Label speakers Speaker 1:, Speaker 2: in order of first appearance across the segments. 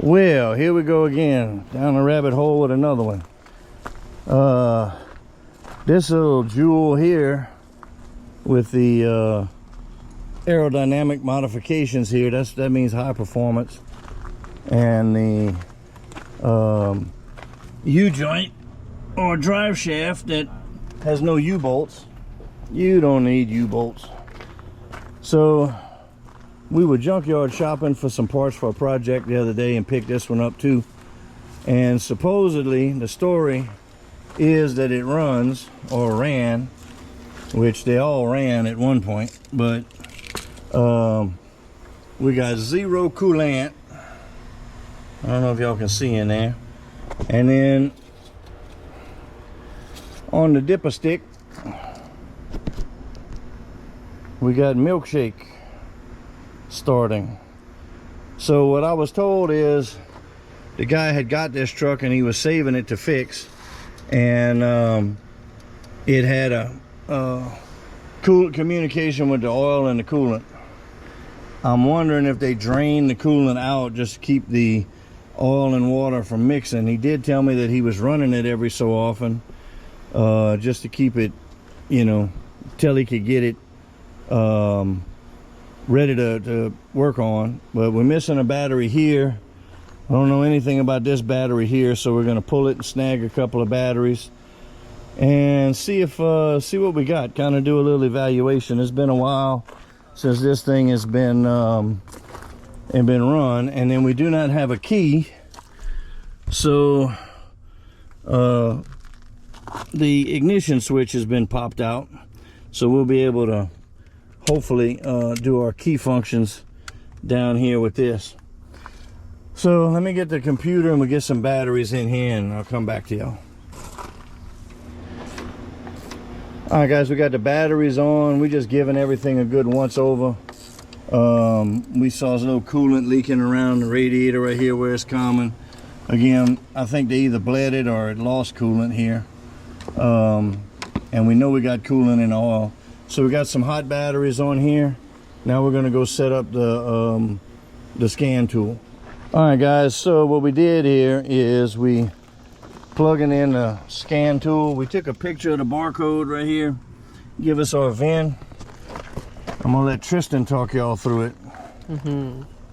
Speaker 1: Well, here we go again, down the rabbit hole with another one. This little jewel here with the aerodynamic modifications here, that means high performance. And the U-joint or drive shaft that has no U-bolts. You don't need U-bolts. So we were junkyard shopping for some parts for a project the other day and picked this one up too. And supposedly the story is that it runs, or ran, which they all ran at one point, but we got zero coolant. I don't know if y'all can see in there. And then on the dipper stick, we got milkshake starting. So what I was told is the guy had got this truck and he was saving it to fix, and it had a coolant communication with the oil and the coolant. I'm wondering if they drained the coolant out just to keep the oil and water from mixing. He did tell me that he was running it every so often, just to keep it, you know, till he could get it ready to work on. But we're missing a battery here. I don't know anything about this battery here, so we're going to pull it and snag a couple of batteries and see what we got. Kind of do a little evaluation. It's been a while since this thing has been run, and then we do not have a key, so the ignition switch has been popped out, so we'll be able to hopefully do our key functions down here with this. So let me get the computer and we'll get some batteries in here and I'll come back to y'all. All right, guys, we got the batteries on. We just giving everything a good once over. We saw no coolant leaking around the radiator right here where it's common. Again, I think they either bled it or it lost coolant here. And we know we got coolant in the oil. So we got some hot batteries on here. Now we're gonna go set up the scan tool. All right, guys, so what we did here is we plugging in the scan tool. We took a picture of the barcode right here. Give us our VIN. I'm gonna let Triston talk y'all through it.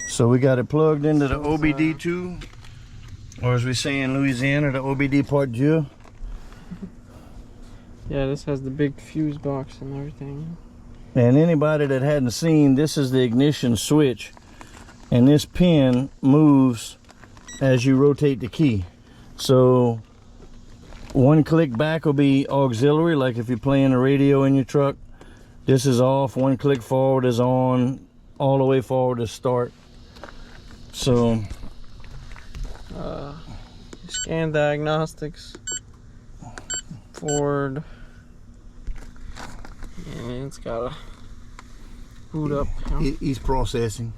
Speaker 1: So we got it plugged into the OBD2, or as we say in Louisiana, the OBD part 2.
Speaker 2: Yeah, this has the big fuse box and everything.
Speaker 1: And anybody that hadn't seen, this is the ignition switch, and this pin moves as you rotate the key. So one click back will be auxiliary, like if you're playing a radio in your truck. This is off. One click forward is on. All the way forward is start. So
Speaker 2: scan diagnostics, Ford, and it's got a boot up.
Speaker 1: He's processing.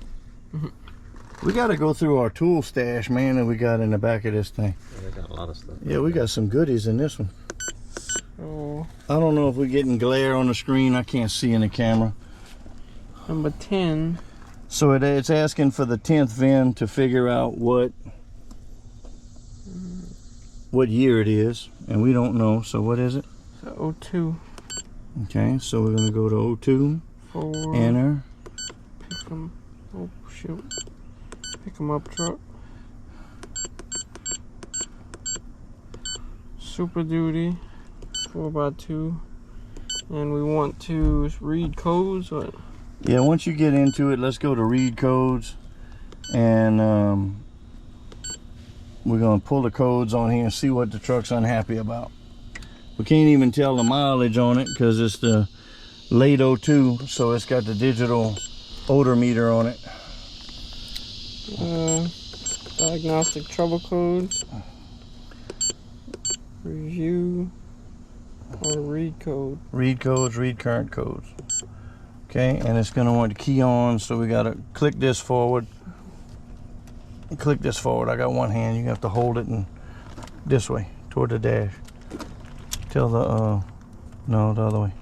Speaker 1: We got to go through our tool stash, man, that we got in the back of this thing.
Speaker 3: Yeah, they got a lot of stuff.
Speaker 1: Yeah, we got some goodies in this one.
Speaker 2: So,
Speaker 1: I don't know if we're getting glare on the screen. I can't see in the camera.
Speaker 2: number 10.
Speaker 1: So it's asking for the 10th VIN to figure out what year it is, and we don't know. So what is it?
Speaker 2: So 02.
Speaker 1: Okay, so we're gonna go to 02.
Speaker 2: 4.
Speaker 1: Enter.
Speaker 2: Pick 'em. Oh shoot. Pick 'em up truck. Super Duty. 4x2. And we want to read codes. What?
Speaker 1: Yeah, once you get into it, let's go to read codes, and we're gonna pull the codes on here and see what the truck's unhappy about. We can't even tell the mileage on it because it's the late 02, so it's got the digital odometer on it.
Speaker 2: Diagnostic trouble codes. Review or read code.
Speaker 1: Read codes, read current codes. Okay, and it's gonna want to key on, so we gotta click this forward. Click this forward. I got one hand. You have to hold it and this way toward the dash. Till the no, the other way.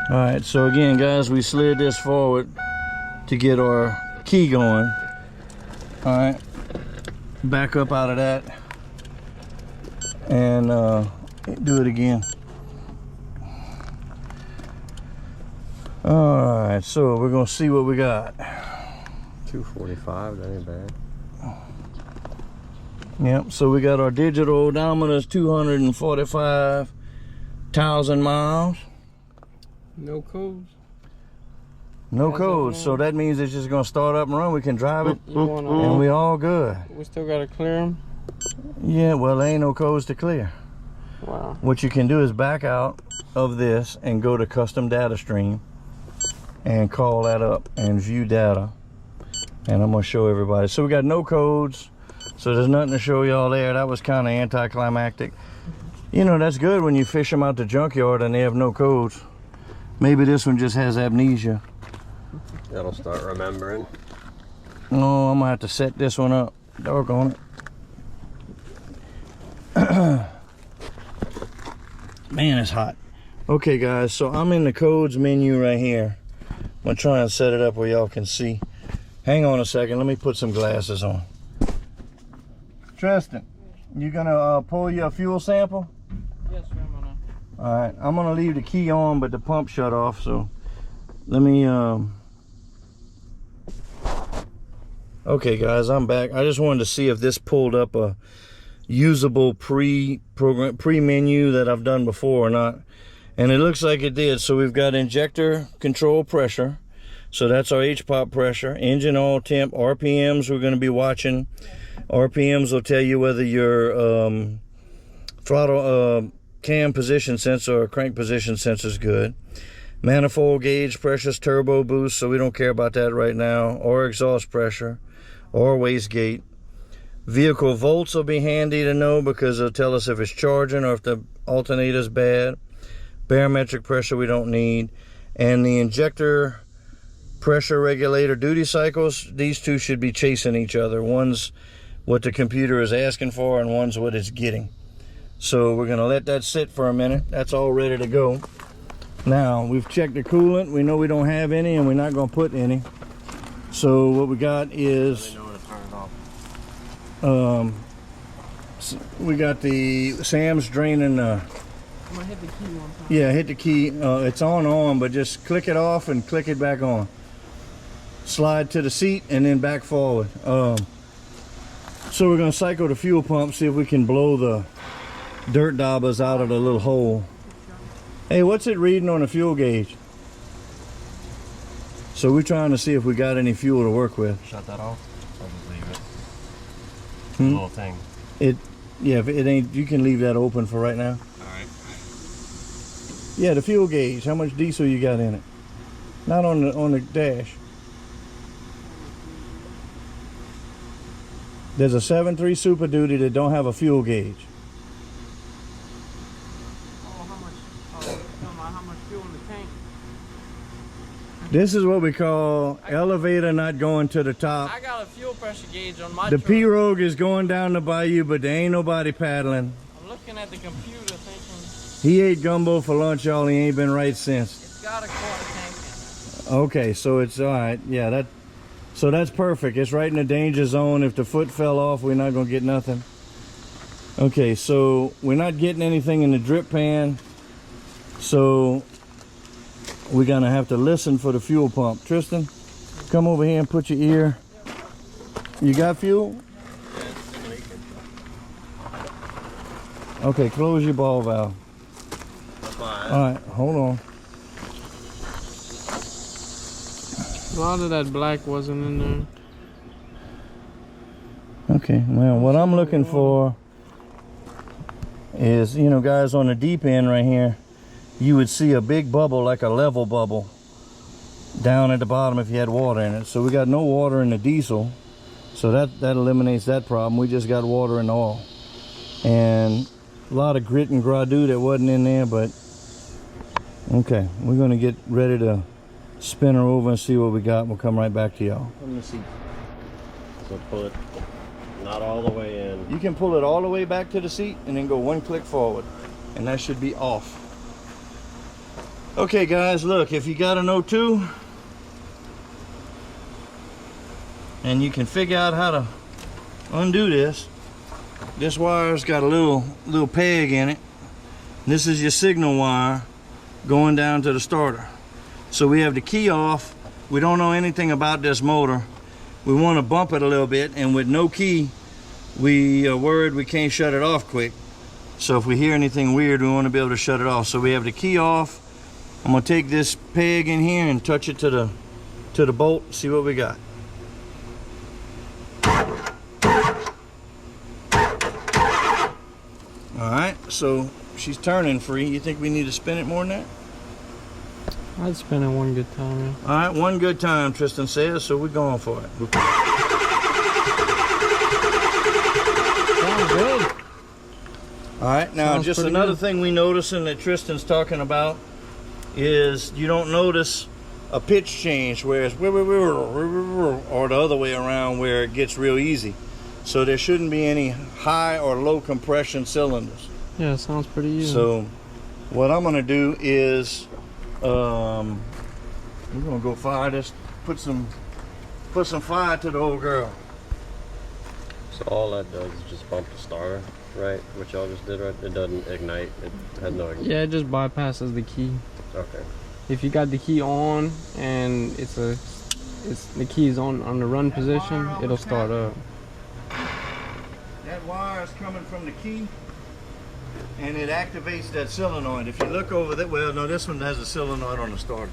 Speaker 1: All right, so again, guys, we slid this forward to get our key going. All right, back up out of that and do it again. All right, so we're gonna see what we got.
Speaker 3: 245, that ain't bad.
Speaker 1: Yep, so we got our digital odometers, 245,000 miles.
Speaker 2: No codes.
Speaker 1: No
Speaker 2: How's
Speaker 1: codes,
Speaker 2: that
Speaker 1: so that means it's just gonna start up and run. We can drive it,
Speaker 2: You wanna,
Speaker 1: and we all good.
Speaker 2: we still gotta clear them.
Speaker 1: Yeah, well, there ain't no codes to clear.
Speaker 2: Wow.
Speaker 1: What you can do is back out of this and go to custom data stream and call that up and view data. And I'm gonna show everybody. So we got no codes, so there's nothing to show y'all there. That was kind of anticlimactic. You know, that's good when you fish them out the junkyard and they have no codes. Maybe this one just has amnesia.
Speaker 3: That'll start remembering.
Speaker 1: Oh, I'm gonna have to set this one up. Doggone it. Man, it's hot. Okay, guys, so I'm in the codes menu right here. I'm gonna try and set it up where y'all can see. Hang on a second, let me put some glasses on. Triston, you gonna pull your fuel sample?
Speaker 2: Yes, sir, I'm gonna.
Speaker 1: All right, I'm gonna leave the key on, but the pump shut off, so let me, okay guys, I'm back. I just wanted to see if this pulled up a usable pre-menu that I've done before or not. And it looks like it did. So we've got injector control pressure. So that's our HPOP pressure. Engine oil temp, RPMs we're gonna be watching. RPMs will tell you whether your throttle cam position sensor or crank position sensor is good. Manifold gauge pressures, turbo boost, so we don't care about that right now, or exhaust pressure, or wastegate. Vehicle volts will be handy to know because it'll tell us if it's charging or if the alternator's bad. Barometric pressure we don't need. And the injector pressure regulator duty cycles, these two should be chasing each other. One's what the computer is asking for and one's what it's getting. So we're gonna let that sit for a minute. That's all ready to go. Now, we've checked the coolant. We know we don't have any and we're not gonna put any. So what we got is, we got the Sam's draining,
Speaker 2: I'm gonna hit the key one time.
Speaker 1: yeah, hit the key. It's on, but just click it off and click it back on. Slide to the seat and then back forward. So we're gonna cycle the fuel pump, see if we can blow the dirt daubers out of the little hole. Hey, what's it reading on the fuel gauge? So we're trying to see if we got any fuel to work with.
Speaker 3: Shut that off. I'll just leave it.
Speaker 1: Hmm?
Speaker 3: Little thing.
Speaker 1: Yeah, if it ain't, you can leave that open for right now.
Speaker 3: Alright.
Speaker 1: Yeah, the fuel gauge. How much diesel you got in it? Not on the dash. There's a 7.3 Super Duty that don't have a fuel gauge.
Speaker 2: Oh, how much? Oh, talking about how much fuel in the tank?
Speaker 1: This is what we call elevator not going to the top.
Speaker 2: I got a fuel pressure gauge on my
Speaker 1: The
Speaker 2: truck.
Speaker 1: P-Rogue is going down the bayou, but there ain't nobody paddling.
Speaker 2: I'm looking at the computer thinking
Speaker 1: He ate gumbo for lunch, y'all. He ain't been right since.
Speaker 2: it's got a quarter tank in
Speaker 1: Okay, so it's all right. Yeah, so that's perfect. It's right in the danger zone. If the foot fell off, we're not gonna get nothing. Okay, so we're not getting anything in the drip pan. So we're gonna have to listen for the fuel pump. Triston, come over here and put your ear. You got fuel? Okay, close your ball valve. All right, hold on.
Speaker 2: A lot of that black wasn't in there.
Speaker 1: Okay, well, what I'm looking for is, you know, guys, on the deep end right here, you would see a big bubble, like a level bubble, down at the bottom if you had water in it. So we got no water in the diesel, so that eliminates that problem. We just got water in the oil. And a lot of grit and gradu that wasn't in there, but okay, we're gonna get ready to spin her over and see what we got. We'll come right back to y'all. Let me see.
Speaker 3: So pull it not all the way in.
Speaker 1: You can pull it all the way back to the seat and then go one click forward, and that should be off. Okay guys, look, if you got an O2 and you can figure out how to undo this, this wire's got a little peg in it. This is your signal wire going down to the starter. So we have the key off. We don't know anything about this motor. We want to bump it a little bit, and with no key, we are worried we can't shut it off quick. So if we hear anything weird, we want to be able to shut it off. So we have the key off. I'm gonna take this peg in here and touch it to the bolt, see what we got. Alright, so she's turning free. You think we need to spin it more than that?
Speaker 2: I'd spin it one good time, yeah.
Speaker 1: Alright, one good time, Tristan says, so we're going for it.
Speaker 2: Sounds good.
Speaker 1: Alright, now
Speaker 2: Sounds
Speaker 1: just
Speaker 2: pretty
Speaker 1: another
Speaker 2: good.
Speaker 1: thing we noticing that Tristan's talking about is you don't notice a pitch change where it's or the other way around where it gets real easy. So there shouldn't be any high or low compression cylinders.
Speaker 2: Yeah, sounds pretty easy.
Speaker 1: So what I'm gonna do is we're gonna go fire this, put some fire to the old girl.
Speaker 3: So all that does is just bump the starter, right? What y'all just did, right? It doesn't ignite. It has no ignite.
Speaker 2: yeah, it just bypasses the key.
Speaker 3: Okay.
Speaker 2: If you got the key on and the key's on the run position, it'll start up.
Speaker 1: That wire is coming from the key and it activates that solenoid. If you look over that, well, no, this one has a solenoid on the starter.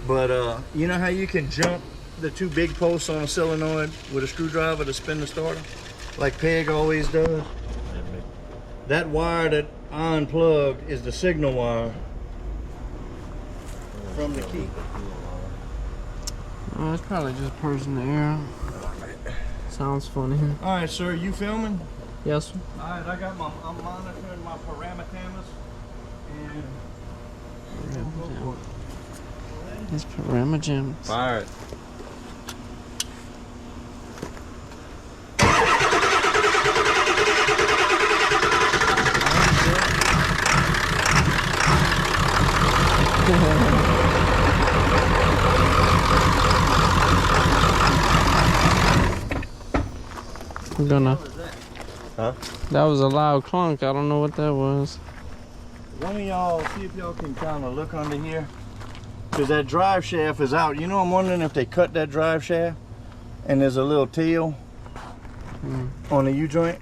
Speaker 1: But you know how you can jump the two big posts on a solenoid with a screwdriver to spin the starter? Like Peg always does? That wire that I unplugged is the signal wire from the key.
Speaker 2: Oh, it's probably just person error. Sounds funny.
Speaker 1: All right, sir, you filming?
Speaker 2: Yes, sir.
Speaker 1: All right, I'm monitoring my parameters and
Speaker 2: It's Parama Jam.
Speaker 3: Fire it.
Speaker 2: We're gonna.
Speaker 3: Huh?
Speaker 2: That was a loud clunk. I don't know what that was.
Speaker 1: one of y'all, see if y'all can kind of look under here. Because that drive shaft is out. You know, I'm wondering if they cut that drive shaft and there's a little tail on the U-joint.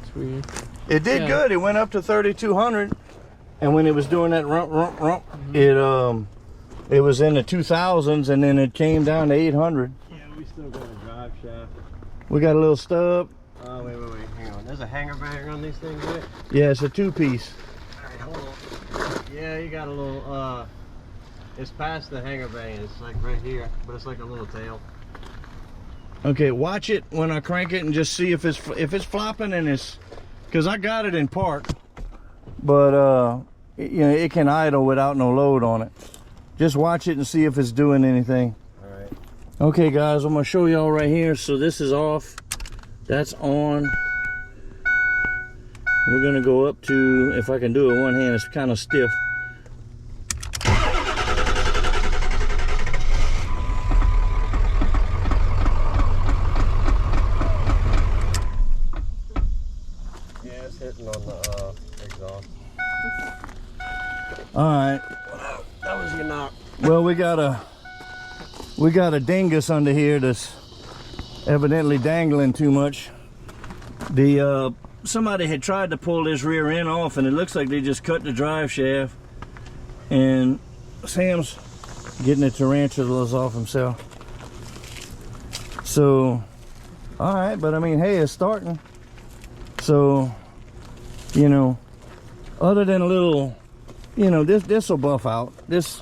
Speaker 2: It's weird.
Speaker 1: It did
Speaker 2: Yeah.
Speaker 1: good. It went up to 3,200. And when it was doing that rump, it was in the 2000s and then it came down to 800.
Speaker 3: Yeah, we still got a drive shaft.
Speaker 1: We got a little stub.
Speaker 3: Oh, wait, hang on. There's a hanger bang on these things, right?
Speaker 1: Yeah, it's a two-piece.
Speaker 3: Alright, hold on. Yeah, you got a little, it's past the hanger bang. It's like right here, but it's like a little tail.
Speaker 1: Okay, watch it when I crank it and just see if it's flopping and it's, because I got it in park, but you know, it can idle without no load on it. Just watch it and see if it's doing anything.
Speaker 3: All right.
Speaker 1: Okay, guys, I'm gonna show y'all right here. So this is off, that's on. We're gonna go up to, if I can do it one hand, it's kind of stiff.
Speaker 3: Yeah, it's hitting on the exhaust.
Speaker 1: All right.
Speaker 3: That was your knock.
Speaker 1: Well, we got a dingus under here that's evidently dangling too much. Somebody had tried to pull this rear end off, and it looks like they just cut the drive shaft. And Sam's getting the tarantulas off himself. So, all right, but I mean, hey, it's starting. So, you know, other than a little, you know, this will buff out. This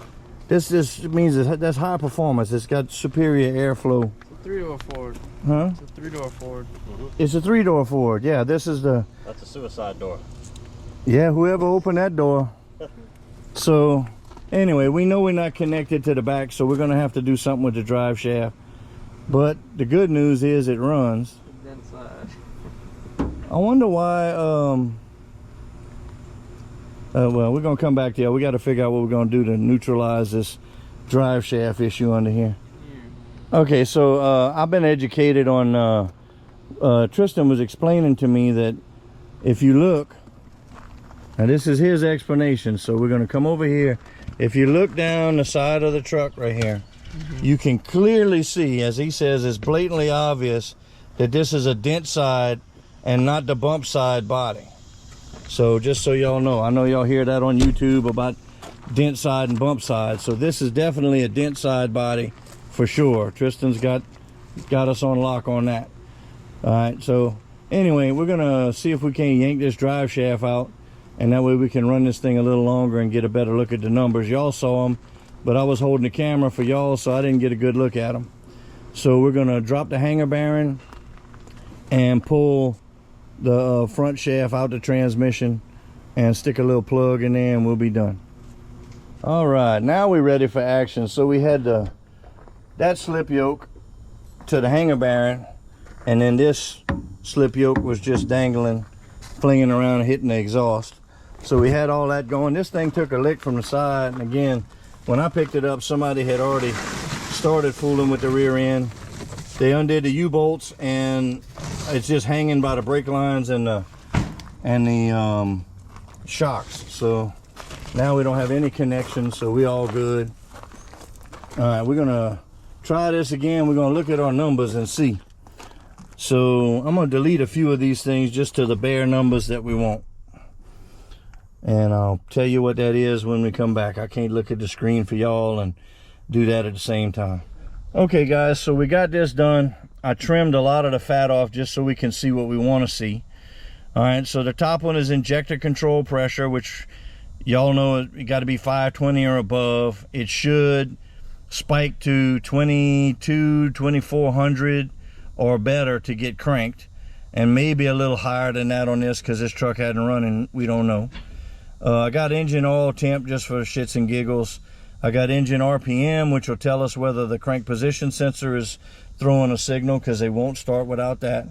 Speaker 1: means that's high performance. It's got superior airflow.
Speaker 2: It's a 3-door Ford.
Speaker 1: Huh?
Speaker 2: It's a 3-door Ford.
Speaker 1: It's a 3-door Ford. Yeah, this is the.
Speaker 3: That's a suicide door.
Speaker 1: Yeah, whoever opened that door. So, anyway, we know we're not connected to the back, so we're gonna have to do something with the drive shaft. But the good news is it runs.
Speaker 2: Inside.
Speaker 1: I wonder why. Well, we're gonna come back to you. We got to figure out what we're gonna do to neutralize this drive shaft issue under here. Okay, so I've been educated on, Triston was explaining to me that if you look, now this is his explanation, so we're gonna come over here. If you look down the side of the truck right here, you can clearly see, as he says, it's blatantly obvious that this is a dent side and not the bump side body. So just so y'all know, I know y'all hear that on YouTube about dent side and bump side. So this is definitely a dent side body for sure. Triston's got us on lock on that. All right, so anyway, we're gonna see if we can yank this drive shaft out, and that way we can run this thing a little longer and get a better look at the numbers. Y'all saw them, but I was holding the camera for y'all, so I didn't get a good look at them. So we're gonna drop the hanger bearing and pull the front shaft out the transmission and stick a little plug in there, and we'll be done. All right, now we're ready for action. So we had that slip yoke to the hanger bearing, and then this slip yoke was just dangling, flinging around and hitting the exhaust. So we had all that going. This thing took a lick from the side, and again, when I picked it up, somebody had already started fooling with the rear end. They undid the U-bolts, and it's just hanging by the brake lines and the shocks. So now we don't have any connection, so we all good. All right, we're gonna try this again. We're gonna look at our numbers and see. So I'm gonna delete a few of these things just to the bare numbers that we want, and I'll tell you what that is when we come back. I can't look at the screen for y'all and do that at the same time. Okay guys, so we got this done. I trimmed a lot of the fat off just so we can see what we want to see. All right, so the top one is injector control pressure, which y'all know it got to be 520 or above. It should spike to 2400 or better to get cranked, and maybe a little higher than that on this because this truck hadn't run and we don't know. I got engine oil temp just for shits and giggles. I got engine RPM, which will tell us whether the crank position sensor is throwing a signal, because they won't start without that.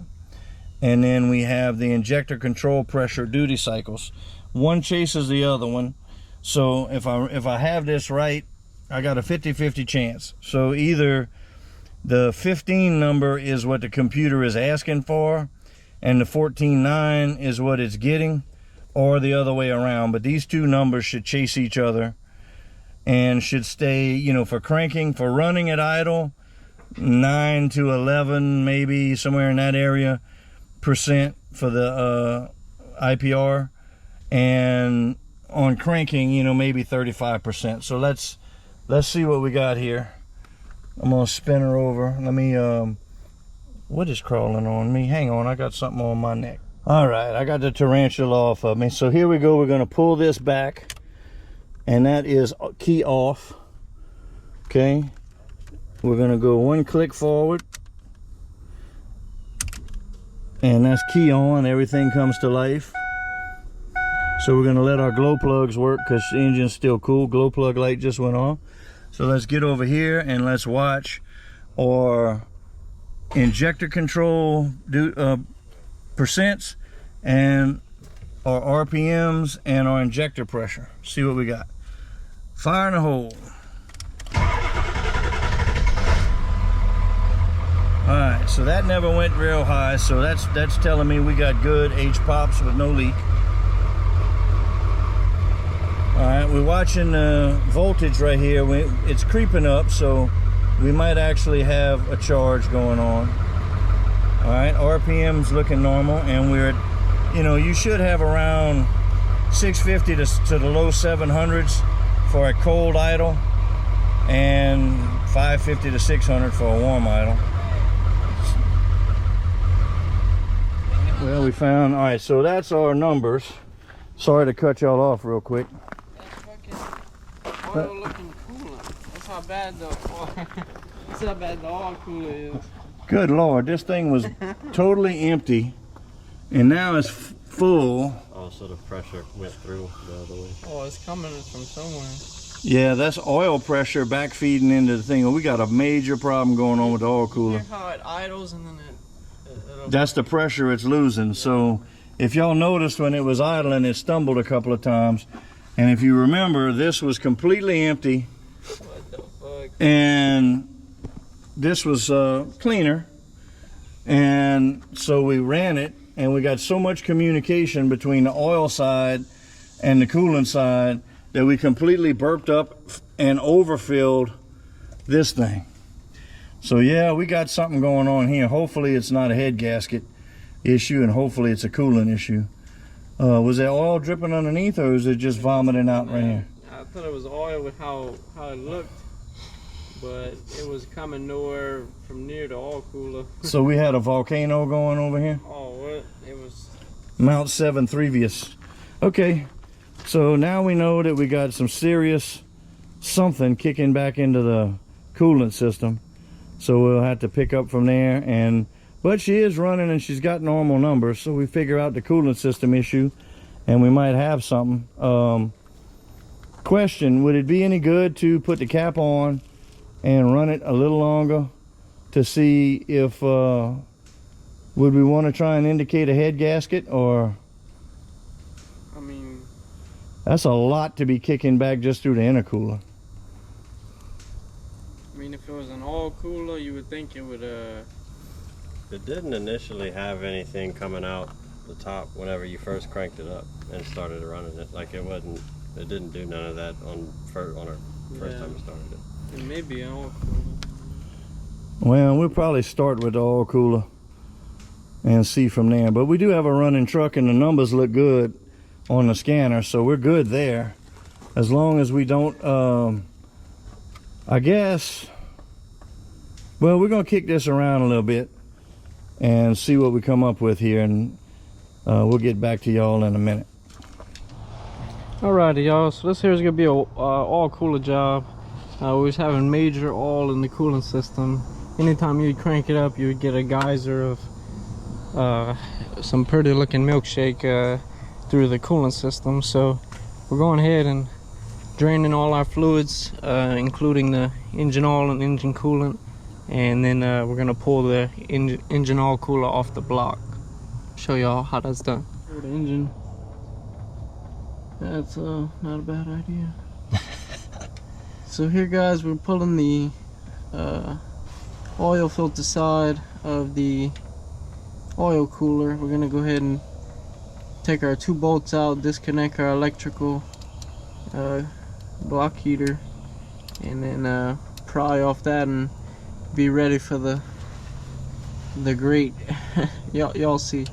Speaker 1: And then we have the injector control pressure duty cycles. One chases the other one. So if I have this right, I got a 50-50 chance. So either the 15 number is what the computer is asking for, and the 14.9 is what it's getting, or the other way around. But these two numbers should chase each other and should stay, you know, for cranking, for running at idle, 9 to 11, maybe somewhere in that area, percent for the IPR, and on cranking, you know, maybe 35%. So let's see what we got here. I'm gonna spin her over. Let me what is crawling on me? Hang on, I got something on my neck. All right, I got the tarantula off of me. So here we go. We're gonna pull this back, and that is key off. Okay, we're gonna go one click forward, and that's key on. Everything comes to life. So we're gonna let our glow plugs work because the engine's still cool. Glow plug light just went on. So let's get over here and let's watch our injector control percents and our RPMs and our injector pressure. See what we got. Fire in the hole. All right, so that never went real high, so that's telling me we got good H-pops with no leak. All right, we're watching the voltage right here. It's creeping up, so we might actually have a charge going on. All right, RPM's looking normal, and we're, you know, you should have around 650 to the low 700s for a cold idle, and 550 to 600 for a warm idle. Well, we found, all right, so that's our numbers. Sorry to cut y'all off real quick.
Speaker 2: Oil looking coolant. That's how bad the oil cooler is.
Speaker 1: Good Lord, this thing was totally empty, and now it's full.
Speaker 3: Oh, so the pressure went through the other way.
Speaker 2: Oh, it's coming from somewhere.
Speaker 1: Yeah, that's oil pressure back feeding into the thing. We got a major problem going on with the oil cooler.
Speaker 2: Hear how it idles and then
Speaker 1: That's the pressure it's losing. So if y'all noticed when it was idling, it stumbled a couple of times. And if you remember, this was completely empty.
Speaker 2: What the fuck?
Speaker 1: And this was cleaner. And so we ran it, and we got so much communication between the oil side and the coolant side that we completely burped up and overfilled this thing. So yeah, we got something going on here. Hopefully it's not a head gasket issue, and hopefully it's a coolant issue. Was there oil dripping underneath, or is it just vomiting out right here?
Speaker 2: I thought it was oil with how it looked, but it was coming nowhere from near the oil cooler.
Speaker 1: So we had a volcano going over here?
Speaker 2: Oh, what? It was...
Speaker 1: Mount 7 Threvius. Okay, so now we know that we got some serious something kicking back into the coolant system. So we'll have to pick up from there. But she is running and she's got normal numbers, so we figure out the coolant system issue and we might have something. Question, would it be any good to put the cap on and run it a little longer to see if would we want to try and indicate a head gasket? Or
Speaker 2: I mean,
Speaker 1: that's a lot to be kicking back just through the intercooler.
Speaker 2: if it was an oil cooler, you would think it would
Speaker 3: It didn't initially have anything coming out the top whenever you first cranked it up and started running it. Like it didn't do none of that on our first time we started it.
Speaker 2: It may be an oil cooler.
Speaker 1: Well, we'll probably start with the oil cooler and see from there. But we do have a running truck and the numbers look good on the scanner, so we're good there. As long as we don't, I guess, well, we're gonna kick this around a little bit and see what we come up with here, and we'll get back to y'all in a minute.
Speaker 2: Alrighty, y'all, so this here is gonna be a oil cooler job. We was having major oil in the coolant system. Anytime you crank it up, you would get a geyser of some pretty looking milkshake through the coolant system. So we're going ahead and draining all our fluids, including the engine oil and engine coolant, and then we're gonna pull the engine oil cooler off the block. Show y'all how that's done. The engine. That's not a bad idea. So here, guys, we're pulling the oil filter side of the oil cooler. We're gonna go ahead and take our 2 bolts out, disconnect our electrical block heater, and then pry off that and be ready for the grate. Y'all see.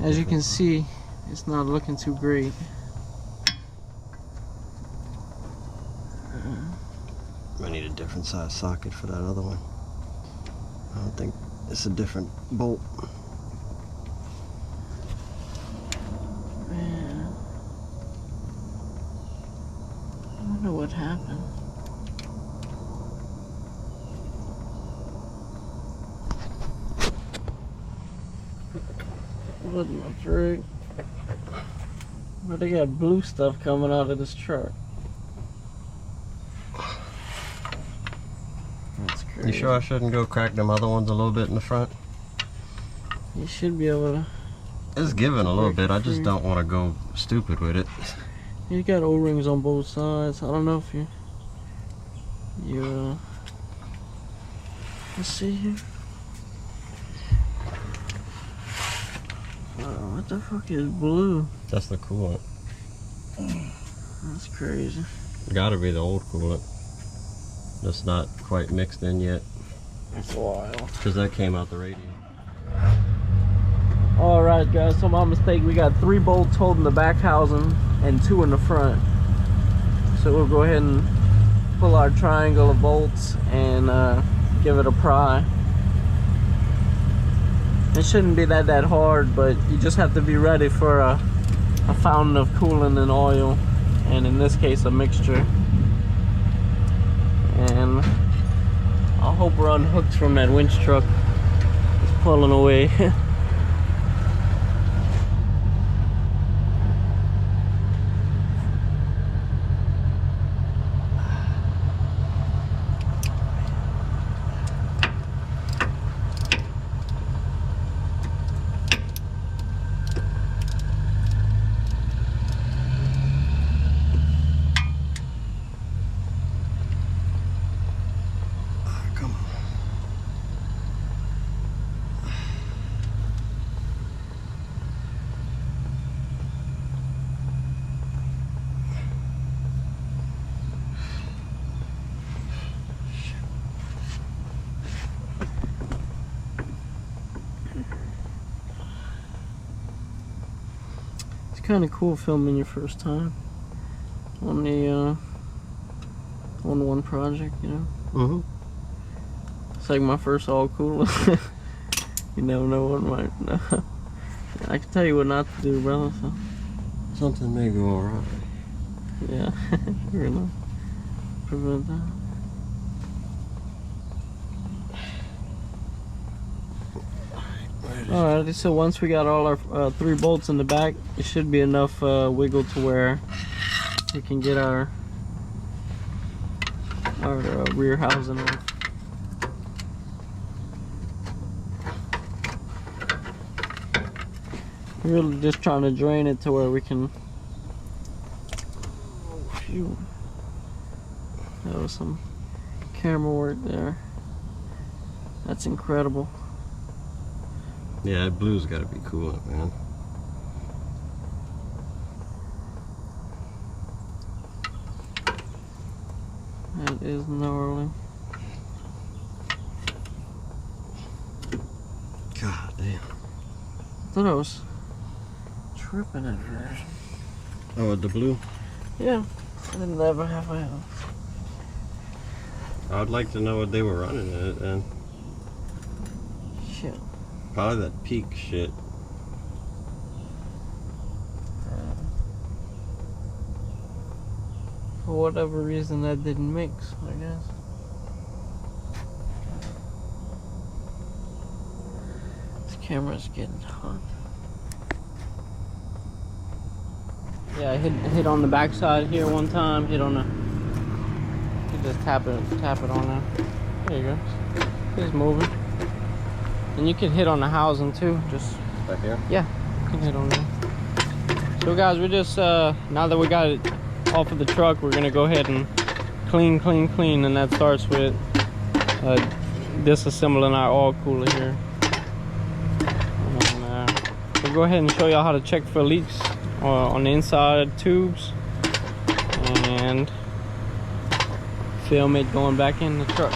Speaker 2: As you can see, it's not looking too great.
Speaker 3: I need a different size socket for that other one. I don't think it's a different bolt.
Speaker 2: Man, I wonder what happened. What in the frick? But they got blue stuff coming out of this truck. That's crazy.
Speaker 3: You sure I shouldn't go crack them other ones a little bit in the front?
Speaker 2: You should be able to.
Speaker 3: It's giving a little bit. I just don't want to go stupid with it.
Speaker 2: You got O-rings on both sides. I don't know if you let's see here. What the fuck is blue?
Speaker 3: That's the coolant.
Speaker 2: That's crazy.
Speaker 3: Gotta be the old coolant. That's not quite mixed in yet.
Speaker 2: It's wild.
Speaker 3: Because that came out the radiator.
Speaker 2: Alright, guys, so my mistake. We got 3 bolts holding the back housing and 2 in the front. So we'll go ahead and pull our triangle of bolts and give it a pry. It shouldn't be that hard, but you just have to be ready for a fountain of coolant and oil, and in this case a mixture. And I hope we're unhooked from that winch truck. It's pulling away. kind of cool filming your first time on the on one project, you know.
Speaker 3: Mm-hmm.
Speaker 2: It's like my first all cooler. You never know what might. I can tell you what not to do, brother. So.
Speaker 3: Something may go awry.
Speaker 2: Yeah, sure enough. Prevent that. Alright, so once we got all our 3 bolts in the back, it should be enough wiggle to where we can get our rear housing off. We're really just trying to drain it to where we can. Oh, phew. That was some camera work there. That's incredible.
Speaker 3: Yeah, that blue's got to be cool, man.
Speaker 2: That is gnarly.
Speaker 3: God damn.
Speaker 2: I thought I was tripping at first.
Speaker 3: Oh, the blue?
Speaker 2: Yeah, I never have I.
Speaker 3: I would like to know what they were running in it, and
Speaker 2: Shit.
Speaker 3: probably that peak shit.
Speaker 2: For whatever reason, that didn't mix, I guess. This camera's getting hot. Yeah, I hit on the backside here one time. Hit on the. You just tap it on there. There you go. It's moving. And you can hit on the housing too. Just
Speaker 3: Back here?
Speaker 2: yeah, you can hit on there. So guys, we just now that we got it off of the truck, we're gonna go ahead and clean, and that starts with disassembling our oil cooler here. And, we'll go ahead and show y'all how to check for leaks on the inside tubes and film it going back in the truck.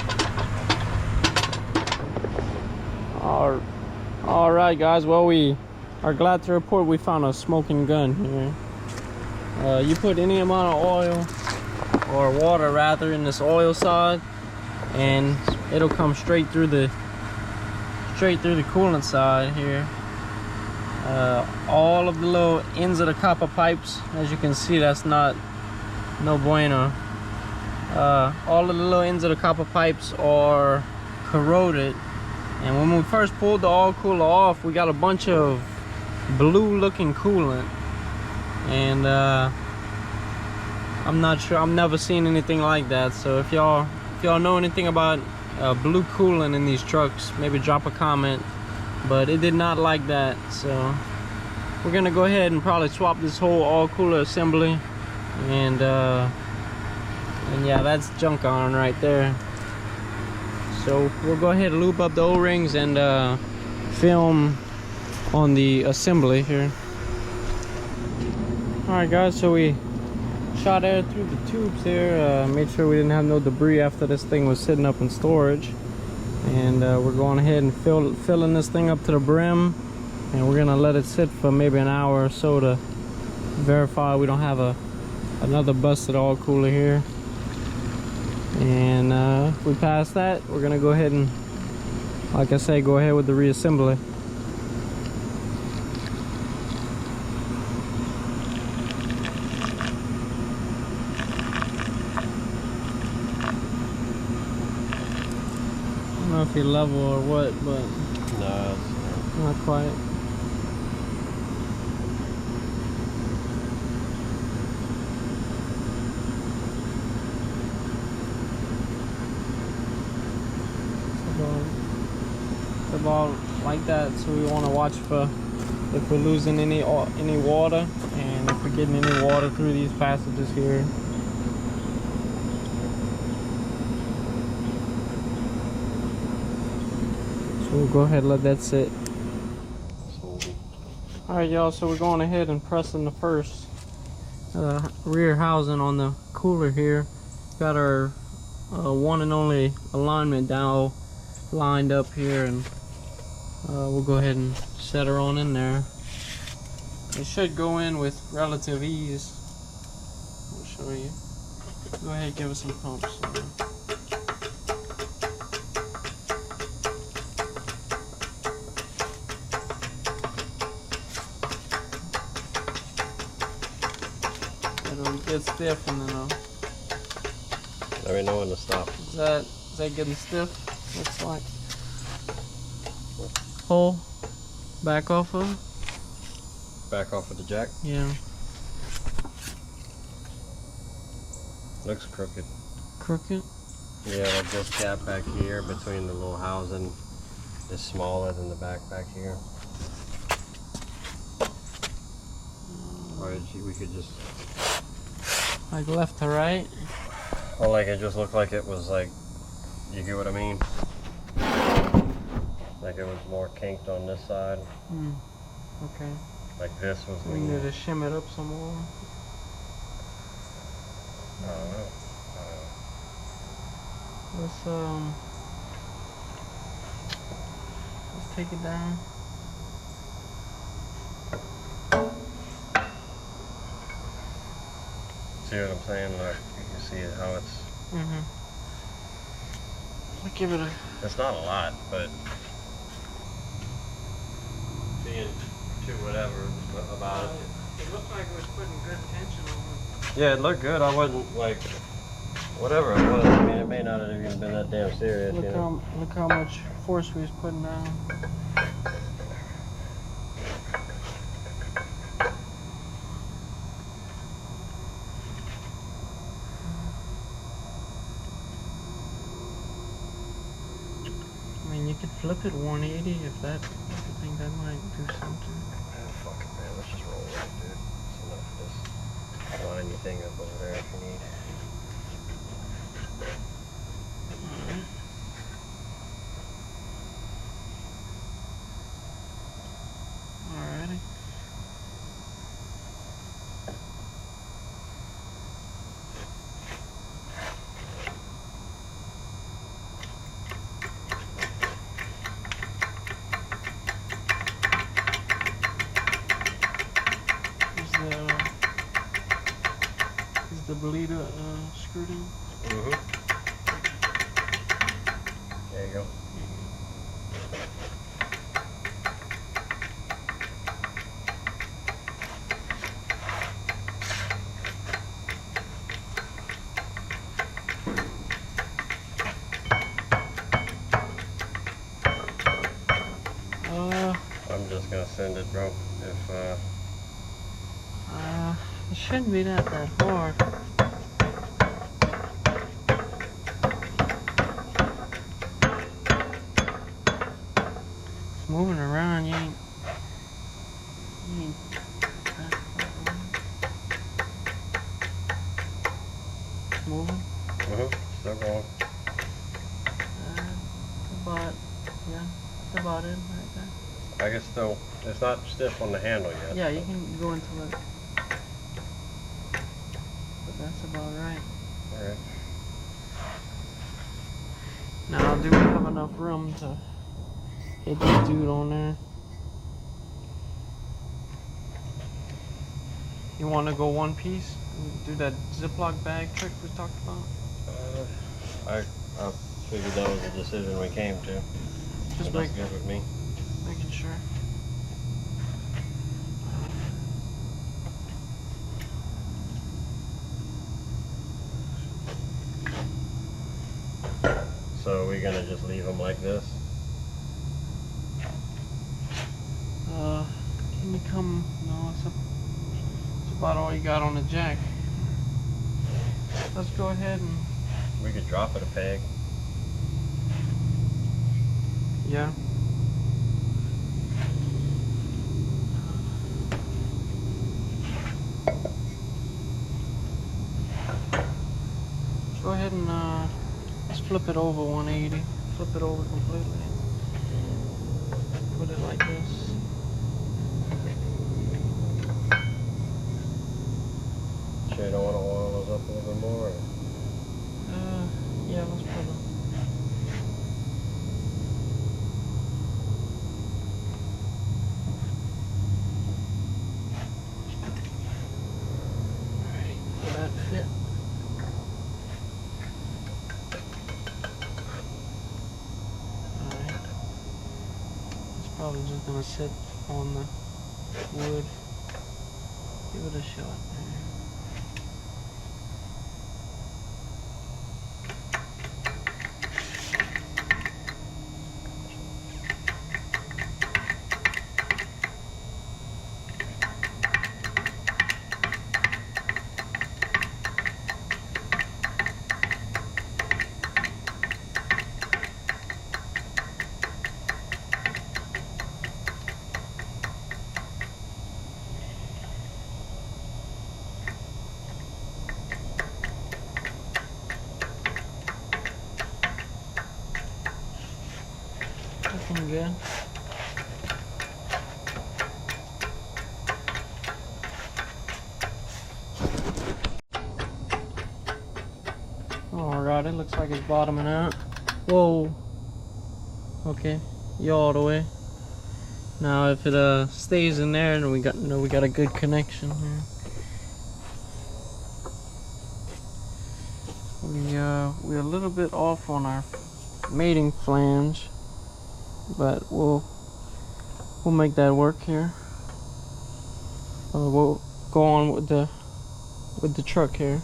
Speaker 2: All right, guys. Well, we are glad to report we found a smoking gun here. You put any amount of oil or water rather in this oil side, and it'll come straight through the coolant side here. All of the little ends of the copper pipes, as you can see, that's no bueno. All of the little ends of the copper pipes are corroded, and when we first pulled the oil cooler off, we got a bunch of blue looking coolant, and I'm not sure, I've never seen anything like that. So if y'all know anything about blue coolant in these trucks, maybe drop a comment. But it did not like that, so we're gonna go ahead and probably swap this whole oil cooler assembly, and yeah, that's junk on right there. So we'll go ahead and lube up the O-rings and film on the assembly here. All right, guys, so we shot air through the tubes here, made sure we didn't have no debris after this thing was sitting up in storage. And we're going ahead and filling this thing up to the brim, and we're gonna let it sit for maybe an hour or so to verify we don't have another busted oil cooler here. And if we pass that, we're gonna go ahead and, like I say, go ahead with the reassembly. I don't know if you level or what, but
Speaker 3: No, it's
Speaker 2: not quite. It's about like that, so we want to watch for if we're losing any water, and if we're getting any water through these passages here. We'll go ahead and let that sit. Alright, y'all, so we're going ahead and pressing the first rear housing on the cooler here. Got our one and only alignment dowel lined up here, and we'll go ahead and set her on in there. It should go in with relative ease. I'll show you. Go ahead, give us some pumps. It'll get stiff and then
Speaker 3: Let me know when to stop.
Speaker 2: is that getting stiff? Looks like. Pull back off of it.
Speaker 3: Back off of the jack.
Speaker 2: Yeah.
Speaker 3: Looks crooked.
Speaker 2: Crooked.
Speaker 3: Yeah, like this gap back here between the little housing is smaller than the back here. Or we could just,
Speaker 2: Like left to right.
Speaker 3: or like it just looked like it was like, you get what I mean? Like it was more kinked on this side.
Speaker 2: Okay.
Speaker 3: Like this was
Speaker 2: We need to shim it up some more.
Speaker 3: I don't know.
Speaker 2: Let's take it down.
Speaker 3: See what I'm saying? Like you can see how it's.
Speaker 2: I'll give it a.
Speaker 3: It's not a lot, but being too whatever about it.
Speaker 2: It looked like it was putting good tension on it.
Speaker 3: Yeah, it looked good. I wasn't like whatever it was. I mean, it may not have even been that damn serious.
Speaker 2: Look
Speaker 3: You know?
Speaker 2: look how much force we was putting down. I mean, you could flip it 180 if that. I think that might do something.
Speaker 3: Fuck it, man. Let's just roll with it, dude. It's enough of this. Line your thing up over there if you need.
Speaker 2: Alrighty. Is the bleeder screwed in?
Speaker 3: There you go. I'm just gonna send it, bro. If
Speaker 2: it shouldn't be that hard. It's moving around, you ain't that far away. Moving?
Speaker 3: still going.
Speaker 2: That's about it right there.
Speaker 3: I can still. It's not stiff on the handle yet.
Speaker 2: Yeah, you can go into it. But that's about right.
Speaker 3: Alright.
Speaker 2: Now, do we have enough room to hit this dude on there? You want to go one piece? Do that Ziploc bag trick we talked about?
Speaker 3: I figured that was the decision we came to.
Speaker 2: Just
Speaker 3: So that's good with me.
Speaker 2: making sure.
Speaker 3: So are we gonna just leave them like this?
Speaker 2: Can you come? No, it's about all you got on the jack. Let's go ahead and.
Speaker 3: We could drop it a peg.
Speaker 2: Yeah. Go ahead and let's flip it over 180. Flip it over completely. Put it like this.
Speaker 3: Sure you don't want to oil those up a little bit more? Or?
Speaker 2: Yeah, let's put it. probably just gonna sit on the wood. Give it a shot. Looking good. Alright, it looks like it's bottoming out. Whoa. Okay, you all the way. Now if it stays in there, then we got a good connection here. We're a little bit off on our mating flange, but we'll make that work here. We'll go on with the truck here.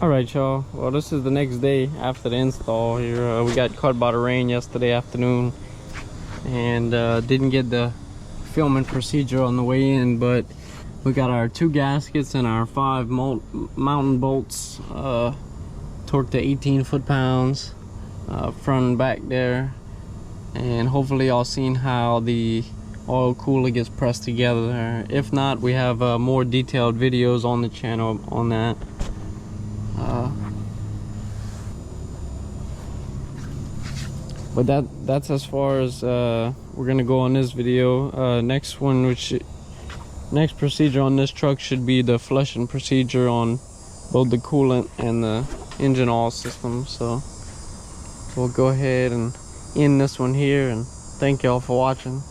Speaker 2: Alright y'all, well this is the next day after the install here. We got caught by the rain yesterday afternoon and didn't get the filming procedure on the way in, but we got our 2 gaskets and our 5 mountain bolts torqued to 18 foot-pounds front and back there, and hopefully y'all seen how the oil cooler gets pressed together. If not, we have more detailed videos on the channel on that. But that's as far as we're gonna go on this video. Next procedure on this truck should be the flushing procedure on both the coolant and the engine oil system. So we'll go ahead and end this one here, and thank y'all for watching.